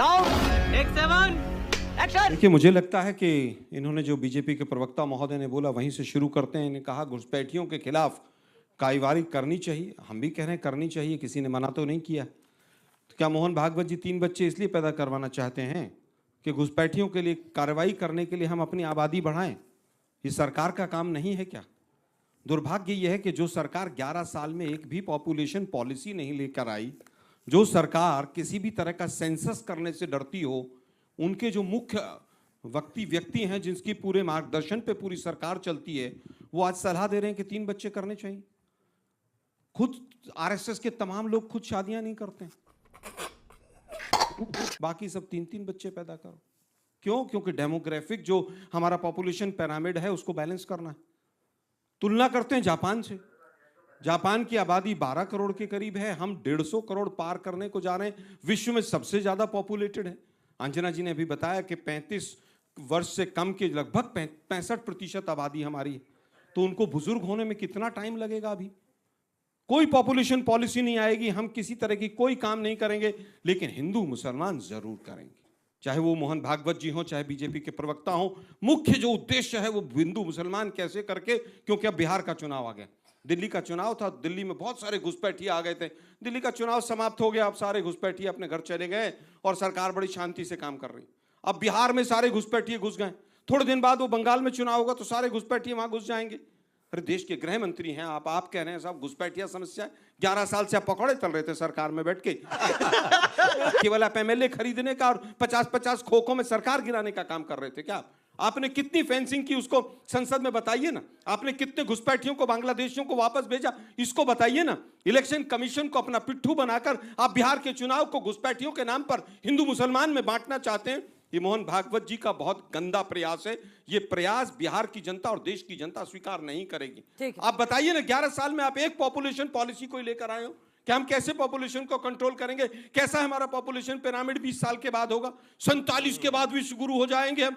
Sound take 7 action. देखिए, मुझे लगता है कि इन्होंने जो बीजेपी के प्रवक्ता महोदय ने बोला वहीं से शुरू करते हैं। इन्हें कहा घुसपैठियों के खिलाफ कार्रवाई करनी चाहिए। हम भी कह रहे हैं करनी चाहिए, किसी ने मना तो नहीं किया। तो क्या मोहन भागवत जी 3 बच्चे इसलिए पैदा करवाना चाहते हैं कि घुसपैठियों के लिए कार्रवाई करने के लिए हम अपनी आबादी बढ़ाएं? ये सरकार का काम नहीं है क्या? दुर्भाग्य यह है कि जो सरकार 11 साल में एक भी पॉपुलेशन पॉलिसी नहीं लेकर आई, जो सरकार किसी भी तरह का सेंसस करने से डरती हो, उनके जो मुख्य व्यक्ति हैं जिनकी पूरे मार्गदर्शन पे पूरी सरकार चलती है, वो आज सलाह दे रहे हैं कि 3 बच्चे करने चाहिए। खुद आरएसएस के तमाम लोग खुद शादियां नहीं करते, बाकी सब 3-3 बच्चे पैदा करो। क्यों? क्योंकि डेमोग्राफिक जो हमारा पॉपुलेशन पिरामिड है उसको बैलेंस करना है। तुलना करते हैं जापान से। जापान की आबादी 12 करोड़ के करीब है, हम 150 करोड़ पार करने को जा रहे हैं। विश्व में सबसे ज्यादा पॉपुलेटेड है। अंजना जी ने अभी बताया कि 35 वर्ष से कम के लगभग 65% आबादी हमारी है। तो उनको बुजुर्ग होने में कितना टाइम लगेगा? अभी कोई पॉपुलेशन पॉलिसी नहीं आएगी, हम किसी तरह की कोई काम नहीं करेंगे, लेकिन हिंदू मुसलमान जरूर करेंगे। चाहे वो मोहन भागवत जी हो, चाहे बीजेपी के प्रवक्ता हो। मुख्य जो उद्देश्य है वो हिंदू मुसलमान कैसे करके, क्योंकि अब बिहार का चुनाव आ गया, दिल्ली का चुनाव था, दिल्ली में बहुत सारे घुसपैठिए आ गए थे। दिल्ली का चुनाव समाप्त हो गया, अब सारे घुसपैठिए अपने घर चले गए और सरकार बड़ी शांति से काम कर रही। अब बिहार में सारे घुसपैठिए घुस गए, थोड़े दिन बाद वो बंगाल में चुनाव होगा तो सारे घुसपैठिए वहां घुस जाएंगे। अरे देश के गृह मंत्री हैं आप कह रहे हैं साहब घुसपैठिया समस्या है। 11 साल से आप पकौड़े तल रहे थे सरकार में बैठ के। केवल आप एमएलए खरीदने का और 50-50 खोखों में सरकार गिराने का काम कर रहे थे क्या? आपने कितनी फेंसिंग की उसको संसद में बताइए ना। आपने कितने घुसपैठियों को, बांग्लादेशियों को वापस भेजा, इसको बताइए ना। इलेक्शन कमीशन को अपना पिट्ठू बनाकर आप बिहार के चुनाव को घुसपैठियों के नाम पर हिंदू मुसलमान में बांटना चाहते हैं। ये मोहन भागवत जी का बहुत गंदा प्रयास है। ये प्रयास बिहार की जनता और देश की जनता स्वीकार नहीं करेगी। आप बताइए ना, 11 साल में आप एक पॉपुलेशन पॉलिसी कोई लेकर आए हो कि हम कैसे पॉपुलेशन को कंट्रोल करेंगे? कैसा हमारा पॉपुलेशन पिरामिड 20 साल के बाद होगा, 47 के बाद विश्व गुरु हो जाएंगे हम।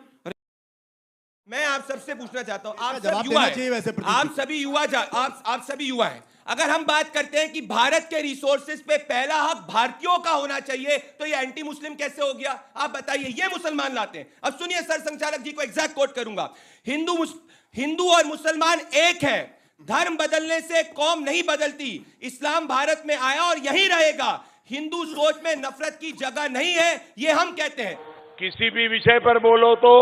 मैं आप सबसे पूछना चाहता हूं, आप सब युवा हैं, आप सभी युवा हैं। अगर हम बात करते हैं कि भारत के रिसोर्सेज पे पहला हक भारतीयों का होना चाहिए, तो ये एंटी मुस्लिम कैसे हो गया? आप बताइए। ये मुसलमान लाते हैं। अब सुनिए, सर संचालक जी को एग्जैक्ट कोट करूंगा। हिंदू और मुसलमान एक है। धर्म बदलने से कौम नहीं बदलती। इस्लाम भारत में आया और यहीं रहेगा। हिंदू सोच में नफरत की जगह नहीं है, ये हम कहते हैं। किसी भी विषय पर बोलो तो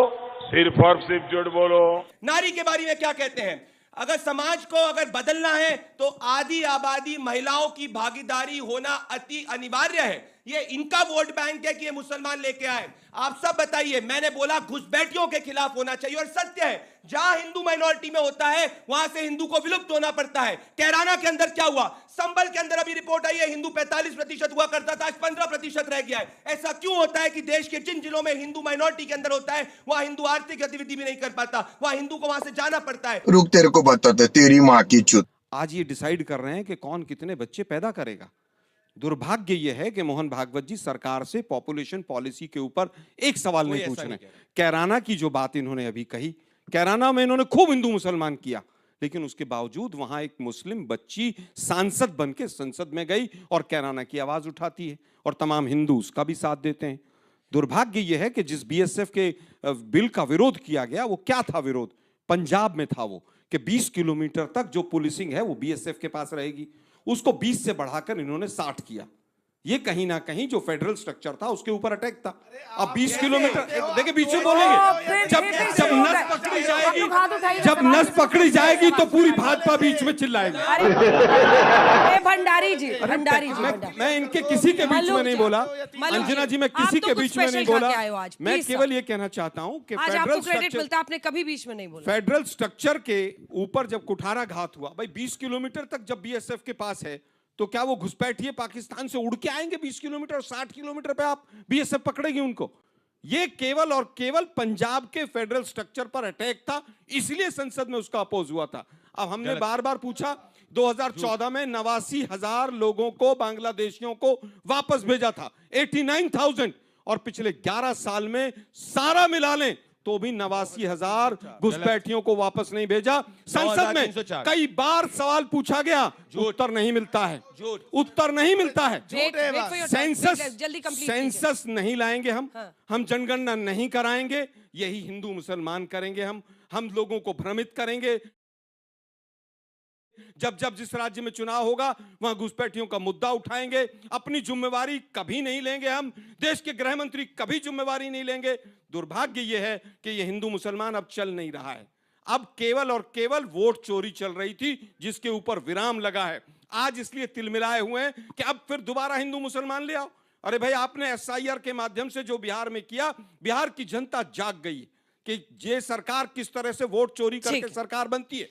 सिर्फ और सिर्फ झूठ बोलो। नारी के बारे में क्या कहते हैं? अगर समाज को अगर बदलना है तो आधी आबादी महिलाओं की भागीदारी होना अति अनिवार्य है। ये इनका वोट बैंक है कि ये मुसलमान लेके आए। आप सब बताइए। मैंने बोला घुसपैठियों के खिलाफ होना चाहिए, और सत्य है जहां हिंदू माइनॉरिटी में होता है वहां से हिंदू को विलुप्त होना पड़ता है। कैराना के अंदर क्या हुआ? संभल के अंदर अभी रिपोर्ट आई है, हिंदू 45% हुआ करता था, आज 15% रह गया है। ऐसा क्यों होता है कि देश के जिन जिलों में हिंदू माइनॉरिटी के अंदर होता है वहां हिंदू आर्थिक गतिविधि भी नहीं कर पाता, वहां हिंदू को वहां से जाना पड़ता है। रुक, तेरे को बताते तेरी माँ की चुत। आज ये डिसाइड कर रहे हैं कि कौन कितने बच्चे पैदा करेगा। दुर्भाग्य यह है कि मोहन भागवत जी सरकार से पॉपुलेशन पॉलिसी के ऊपर एक सवाल नहीं पूछ रहे। कैराना की जो बात इन्होंने अभी कही, कैराना में इन्होंने खूब हिंदू मुसलमान किया, लेकिन उसके बावजूद वहां एक मुस्लिम बच्ची सांसद बनके संसद में गई और कैराना की आवाज उठाती है, और तमाम हिंदू उसका भी साथ देते हैं। दुर्भाग्य यह है कि जिस बीएसएफ के बिल का विरोध किया गया, वो क्या था विरोध? पंजाब में था वो कि 20 किलोमीटर तक जो पुलिसिंग है वो बीएसएफ के पास रहेगी। उसको 20 से बढ़ाकर इन्होंने 60 किया। ये कहीं ना कहीं जो फेडरल स्ट्रक्चर था उसके ऊपर अटैक था। अब 20 किलोमीटर, देखिए बीच में बोलेंगे, जब नस पकड़ी जाएगी, जब नस पकड़ी जाएगी तो पूरी भाजपा बीच में चिल्लाएगी। भंडारी जी, मैं इनके किसी के बीच में नहीं बोला, अंजना जी, मैं किसी के बीच में नहीं बोला। मैं केवल ये कहना चाहता हूँ कि फेडरल स्ट्रक्चर, आपने कभी बीच में नहीं बोला। फेडरल स्ट्रक्चर के ऊपर जब कुठारा घात हुआ, भाई 20 किलोमीटर तक जब बीएसएफ के पास है तो क्या वो घुसपैठिए पाकिस्तान से उड़ के आएंगे 20 किलोमीटर? 60 किलोमीटर पे आप बीएसएफ पकड़ेगी उनको? ये केवल और केवल पंजाब के फेडरल स्ट्रक्चर पर अटैक था, इसलिए संसद में उसका अपोज हुआ था। अब हमने बार बार पूछा, 2014 में 89,000 लोगों को, बांग्लादेशियों को वापस भेजा था, 89,000, और पिछले 11 साल में सारा मिला लें तो भी 89,000 घुसपैठियों को वापस नहीं भेजा। संसद में 9,304 कई बार सवाल पूछा गया, उत्तर नहीं मिलता है, उत्तर नहीं मिलता है। सेंसस नहीं लाएंगे हम जनगणना नहीं कराएंगे, यही हिंदू मुसलमान करेंगे। हम लोगों को भ्रमित करेंगे। जब जिस राज्य में चुनाव होगा वहां घुसपैठियों का मुद्दा उठाएंगे। अपनी जिम्मेवारी कभी नहीं लेंगे हम, देश के गृह मंत्री कभी जिम्मेवारी नहीं लेंगे। दुर्भाग्य यह है कि यह हिंदू मुसलमान अब चल नहीं रहा है। अब केवल और केवल वोट चोरी चल रही थी, जिसके ऊपर विराम लगा है। आज इसलिए तिलमिलाए हुए हैं कि अब फिर दोबारा हिंदू मुसलमान ले आओ। अरे भाई, आपने SIR के माध्यम से जो बिहार में किया, बिहार की जनता जाग गई कि ये सरकार किस तरह से वोट चोरी करके सरकार बनती है।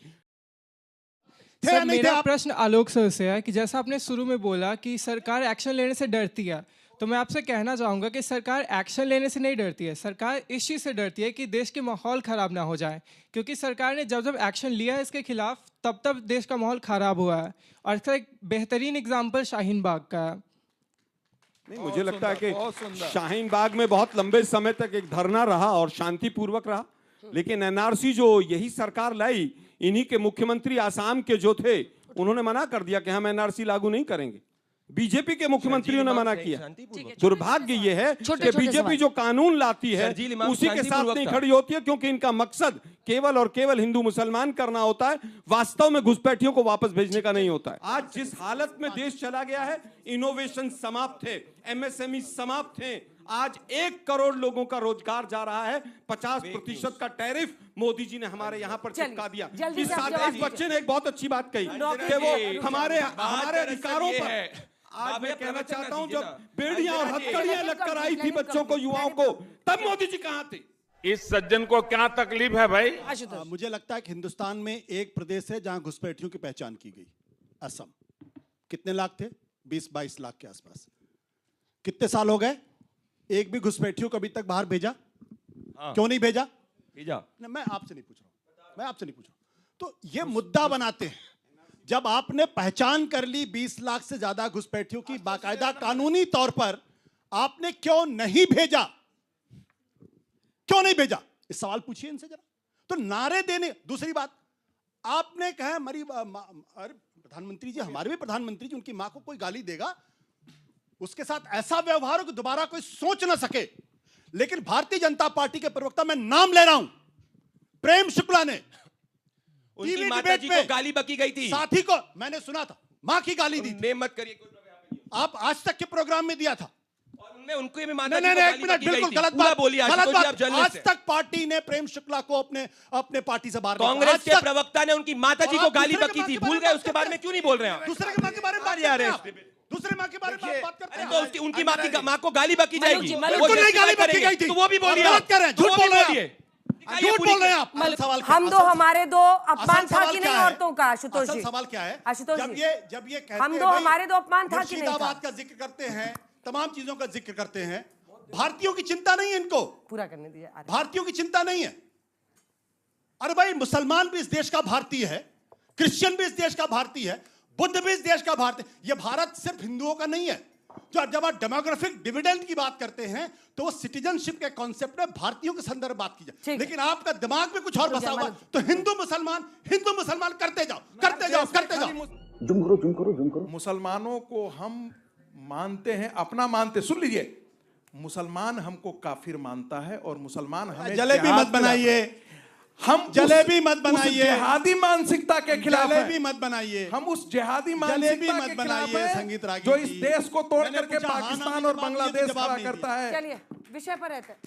सर, मेरा प्रश्न आलोक सर से है कि जैसा आपने शुरू में बोला कि सरकार एक्शन लेने से डरती है, तो मैं आपसे कहना चाहूँगा कि सरकार एक्शन लेने से नहीं डरती है, सरकार इस चीज़ से डरती है कि देश के माहौल ख़राब ना हो जाए। क्योंकि सरकार ने जब एक्शन लिया है इसके खिलाफ, तब देश का माहौल ख़राब हुआ है। और इसका एक बेहतरीन एग्जाम्पल शाहीन बाग का है। नहीं, मुझे लगता है कि शाहीन बाग में बहुत लंबे समय तक एक धरना रहा और शांतिपूर्वक रहा, लेकिन NRC जो यही सरकार लाई, इन्हीं के मुख्यमंत्री आसाम के जो थे, उन्होंने मना कर दिया कि हम NRC लागू नहीं करेंगे। बीजेपी के मुख्यमंत्रियों ने मना किया। दुर्भाग्य ये है कि बीजेपी जो कानून लाती है उसी के साथ नहीं खड़ी होती है, क्योंकि इनका मकसद केवल और केवल हिंदू मुसलमान करना होता है, वास्तव में घुसपैठियों को वापस भेजने का नहीं होता है। आज जिस हालत में देश चला गया है, इनोवेशन समाप्त थे, MSME समाप्त थे। आज 1 करोड़ लोगों का रोजगार जा रहा है। 50% का टैरिफ मोदी जी ने हमारे यहाँ पर चिपका दिया। इस साथ एक बच्चे ने एक बहुत अच्छी बात कही कि वो हमारे अधिकारों पर, आज मैं कहना चाहता हूं, जब बेड़ियां और हथकड़ियां लगकर आई थी बच्चों को, युवाओं को, तब मोदी जी कहां थे? इस सज्जन को क्या तकलीफ है भाई? मुझे लगता है कि हिंदुस्तान में एक प्रदेश है जहां घुसपैठियों की पहचान की गई, असम। कितने लाख थे? 20-22 लाख के आसपास। कितने साल हो गए? एक भी घुसपैठियों को अभी तक बाहर भेजा? क्यों नहीं भेजा? मैं आपसे नहीं पूछ रहा हूं, तो ये मुद्दा बनाते हैं। जब आपने पहचान कर ली 20 लाख से ज्यादा घुसपैठियों की बाकायदा कानूनी तौर पर, आपने क्यों नहीं भेजा? क्यों नहीं भेजा? इस सवाल पूछिए इनसे जरा। तो नारे देने, दूसरी बात, आपने कहा हमारी प्रधानमंत्री जी, हमारे भी प्रधानमंत्री जी, उनकी मां को कोई गाली देगा, उसके साथ ऐसा व्यवहार हो कि दोबारा कोई सोच ना सके। लेकिन भारतीय जनता पार्टी के प्रवक्ता, मैं नाम ले रहा हूं, प्रेम शुक्ला ने उनकी माता जी को गाली बकी गई थी, साथी को मैंने सुना था, मां की गाली दी थी। मत करिए, आप आज तक के प्रोग्राम में दिया था, और उनमें उनको भी माता जी को एक गाली मिनट, बकी गई बिल्कुल थी। गलत पूरा बात, बोलिए, गलत बात। आज आज तक पार्टी ने प्रेम शुक्ला को अपने पार्टी से बाहर निकाला। कांग्रेस के प्रवक्ता ने उनकी माता जी को गाली बकी थी, भूल गए? उसके बारे में क्यों नहीं बोल रहे हैं? दूसरे की मां के बारे में बात करते हैं, दूसरे मां के बारे में बात करते हैं। तो उनकी मां को गाली बकी जाएगी, बिल्कुल नहीं गाली बकी गई थी, तो वो भी बोलिए। गलत कर रहे हैं, झूठ बोल रहे हैं, झूठ बोल रहे हैं आप। हम दो, हमारे दो अपमान था कि नहीं औरतों का? आशुतोष जी, सवाल क्या है? आशुतोष जब ये कहते हम दो, हमारे दो अपमान था कि नहीं था? मुर्शिदाबाद का जिक्र करते हैं, तमाम चीजों का जिक्र करते हैं, भारतीयों की चिंता नहीं है इनको, पूरा करने दीजिए। भारतीयों की चिंता नहीं है। अरे भाई, मुसलमान भी इस देश का भारतीय है, क्रिश्चियन भी इस देश का भारतीय है, बुद्ध भी इस देश का भारतीय। यह भारत सिर्फ हिंदुओं का नहीं है। जब आप डेमोग्राफिक डिविडेंड की बात करते हैं तो वो सिटीजनशिप के कॉन्सेप्ट में भारतीयों के संदर्भ बात की जाए, लेकिन आपका दिमाग में कुछ और फंसा हुआ। तो हिंदू मुसलमान करते जाओ। मुसलमानों को हम मानते हैं, अपना मानते, सुन लीजिए, मुसलमान हमको काफिर मानता है और मुसलमान हमें जलेबी मत बनाइए, हम जलेबी मत बनाइए, जिहादी मानसिकता के खिलाफ जलेबी मत बनाइए, हम उस जिहादी मानसिकता के खिलाफ हैं जो इस देश को तोड़ करके पाकिस्तान और बांग्लादेश खड़ा करता है। चलिए विषय पर रहते हैं।